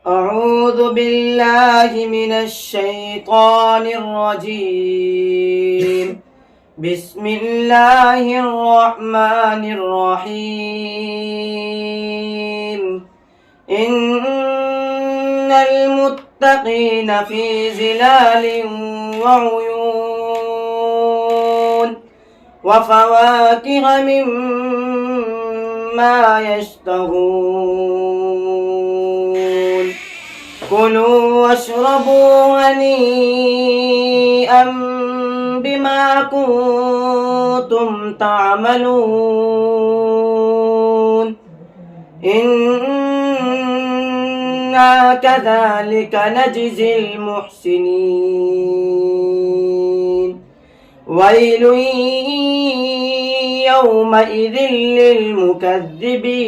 أعوذ بالله من الشيطان الرجيم. بسم الله الرحمن الرحيم. إن المتقين في ظلال وعيون وفواكه مما يشتهون. كلوا واشربوا هنيئا بما كنتم تعملون. إنا كذلك نجزي المحسنين. ويل يومئذ للمكذبين.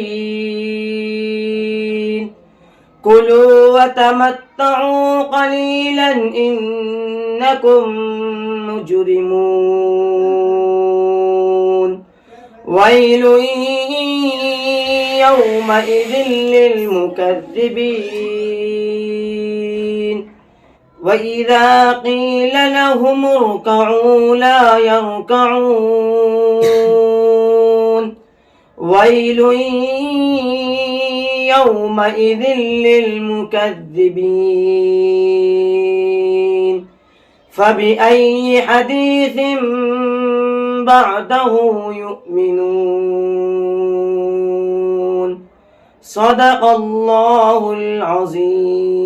كلوا وتمتعوا قليلا إنكم مجرمون. ويل يومئذ للمكذبين. وإذا قيل لهم اركعوا لا يركعون. ويل يومئذ للمكذبين. فبأي حديث بعده يؤمنون. صدق الله العظيم.